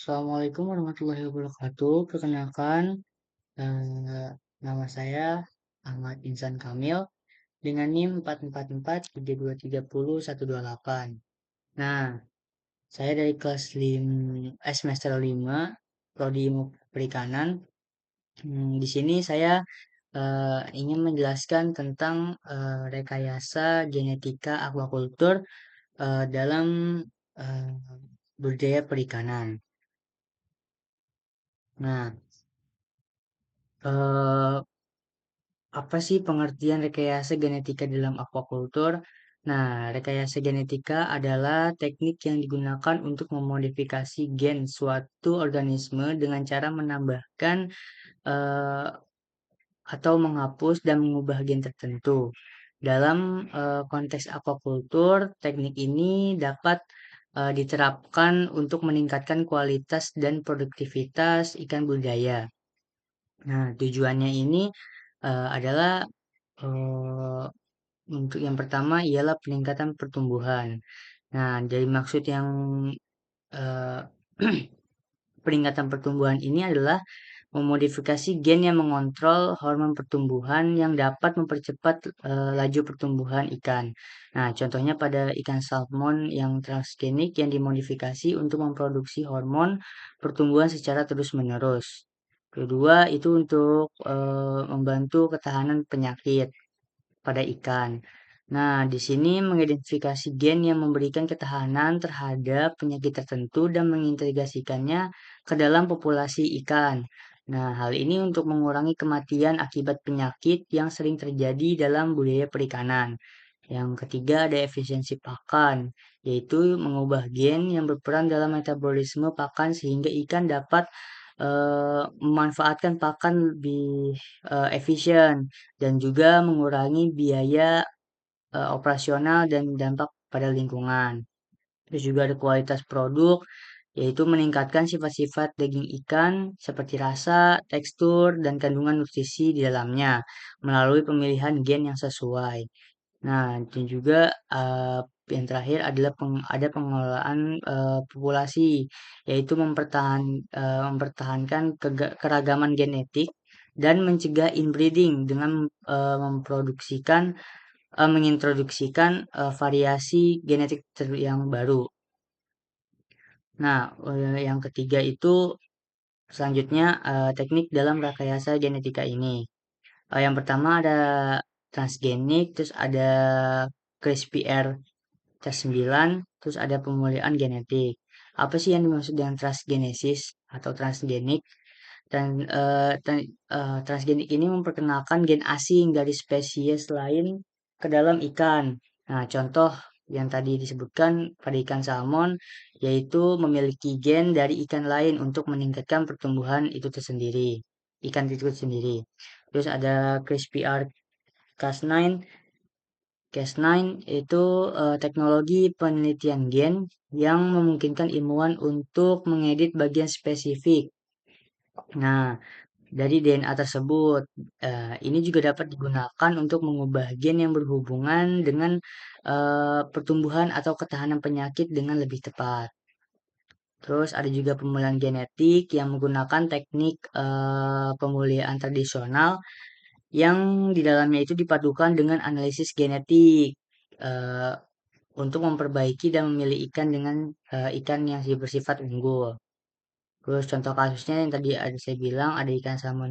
Assalamualaikum warahmatullahi wabarakatuh. Perkenalkan, eh, nama saya Ahmad Insan Kamil dengan NIM 444 3230 128. Nah, saya dari kelas semester 5, Prodi Ilmu Perikanan. Di sini saya ingin menjelaskan tentang rekayasa genetika aquaculture dalam eh, budidaya perikanan. Nah, eh, apa sih pengertian rekayasa genetika dalam aquaculture? Nah, rekayasa genetika adalah teknik yang digunakan untuk memodifikasi gen suatu organisme dengan cara menambahkan eh, atau menghapus dan mengubah gen tertentu. Dalam konteks aquaculture, teknik ini dapat diterapkan untuk meningkatkan kualitas dan produktivitas ikan budidaya. Nah, tujuannya ini adalah eh, untuk yang pertama ialah peningkatan pertumbuhan. Nah, dari maksud yang eh, peningkatan pertumbuhan ini adalah memodifikasi gen yang mengontrol hormon pertumbuhan yang dapat mempercepat laju pertumbuhan ikan. Nah, contohnya pada ikan salmon yang transgenik yang dimodifikasi untuk memproduksi hormon pertumbuhan secara terus-menerus. Kedua, itu untuk membantu ketahanan penyakit pada ikan. Nah, di sini mengidentifikasi gen yang memberikan ketahanan terhadap penyakit tertentu dan mengintegrasikannya ke dalam populasi ikan. Nah, hal ini untuk mengurangi kematian akibat penyakit yang sering terjadi dalam budaya perikanan. Yang ketiga ada efisiensi pakan, yaitu mengubah gen yang berperan dalam metabolisme pakan sehingga ikan dapat memanfaatkan pakan lebih efisien dan juga mengurangi biaya operasional dan dampak pada lingkungan. Terus juga ada kualitas produk, yaitu meningkatkan sifat-sifat daging ikan seperti rasa, tekstur, dan kandungan nutrisi di dalamnya melalui pemilihan gen yang sesuai. Nah, dan juga yang terakhir adalah ada pengelolaan populasi, yaitu mempertahankan keragaman genetik dan mencegah inbreeding dengan mengintroduksikan variasi genetik yang baru. Nah, yang ketiga itu selanjutnya teknik dalam rekayasa genetika ini. Yang pertama ada transgenik, terus ada CRISPR Cas9, terus ada pemulihan genetik. Apa sih yang dimaksud dengan transgenesis atau transgenik? Dan transgenik ini memperkenalkan gen asing dari spesies lain ke dalam ikan. Nah, contoh yang tadi disebutkan pada ikan salmon, yaitu memiliki gen dari ikan lain untuk meningkatkan pertumbuhan itu tersendiri, ikan itu sendiri. Terus ada CRISPR-Cas9. Cas9 itu teknologi penelitian gen yang memungkinkan ilmuwan untuk mengedit bagian spesifik. Nah, dari DNA tersebut, ini juga dapat digunakan untuk mengubah gen yang berhubungan dengan pertumbuhan atau ketahanan penyakit dengan lebih tepat. Terus ada juga pemulihan genetik yang menggunakan teknik pemulihan tradisional yang di dalamnya itu dipadukan dengan analisis genetik eh, untuk memperbaiki dan memilih ikan dengan ikan yang bersifat unggul. Terus contoh kasusnya yang tadi ada saya bilang ada ikan salmon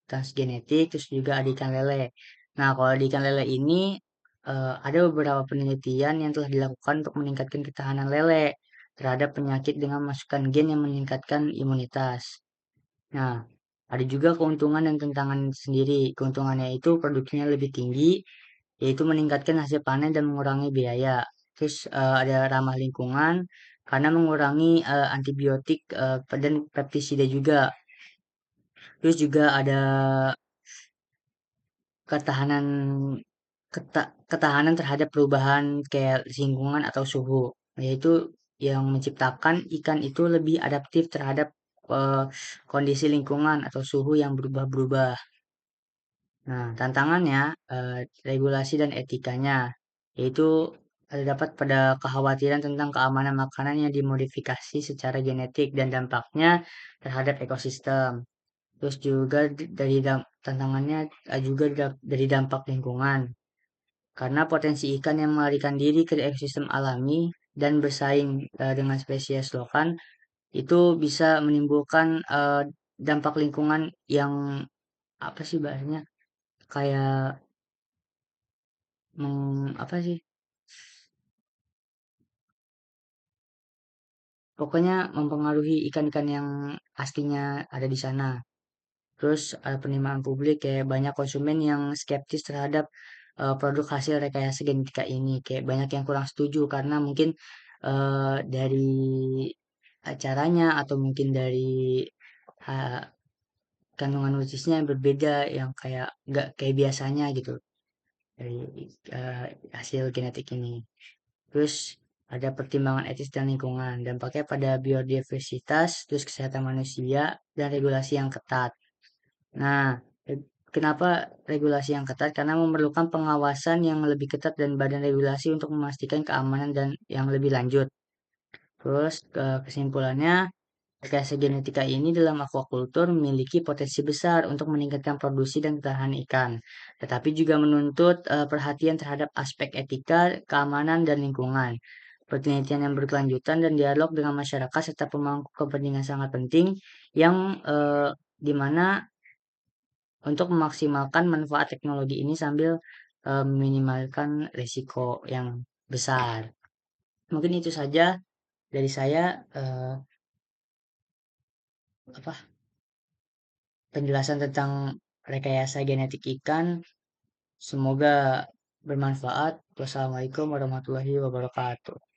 transgenetik, terus juga ada ikan lele. Nah, kalau di ikan lele ini ada beberapa penelitian yang telah dilakukan untuk meningkatkan ketahanan lele terhadap penyakit dengan masukkan gen yang meningkatkan imunitas. Nah, ada juga keuntungan dan tantangan sendiri. Keuntungannya itu produksinya lebih tinggi, yaitu meningkatkan hasil panen dan mengurangi biaya. Terus ada ramah lingkungan karena mengurangi antibiotik dan pestisida juga. Terus juga ada ketahanan ketahanan terhadap perubahan kayak lingkungan atau suhu, yaitu yang menciptakan ikan itu lebih adaptif terhadap eh, kondisi lingkungan atau suhu yang berubah-berubah. Nah, tantangannya regulasi dan etikanya, yaitu terdapat pada kekhawatiran tentang keamanan makanan yang dimodifikasi secara genetik dan dampaknya terhadap ekosistem. Terus juga dari tantangannya juga dari dampak lingkungan. Karena potensi ikan yang melarikan diri ke ekosistem alami dan bersaing dengan spesies lokal itu bisa menimbulkan dampak lingkungan yang apa sih bahasanya kayak apa sih, pokoknya mempengaruhi ikan-ikan yang aslinya ada di sana. Terus ada penerimaan publik kayak banyak konsumen yang skeptis terhadap produk hasil rekayasa genetika ini. Kayak banyak yang kurang setuju karena mungkin dari acaranya atau mungkin dari uh, kandungan nutrisinya yang berbeda yang kayak nggak kayak biasanya gitu dari uh, hasil genetik ini. Terus ada pertimbangan etis dan lingkungan, dampaknya pada biodiversitas, terus kesehatan manusia, dan regulasi yang ketat. Nah, kenapa regulasi yang ketat? Karena memerlukan pengawasan yang lebih ketat dan badan regulasi untuk memastikan keamanan dan yang lebih lanjut. Terus kesimpulannya, rekayasa genetika ini dalam aquaculture memiliki potensi besar untuk meningkatkan produksi dan ketahanan ikan, tetapi juga menuntut perhatian terhadap aspek etika, keamanan, dan lingkungan. Penelitian yang berkelanjutan dan dialog dengan masyarakat serta pemangku kepentingan sangat penting yang dimana untuk memaksimalkan manfaat teknologi ini sambil meminimalkan risiko yang besar. Mungkin itu saja dari saya apa penjelasan tentang rekayasa genetik ikan. Semoga bermanfaat. Wassalamualaikum warahmatullahi wabarakatuh.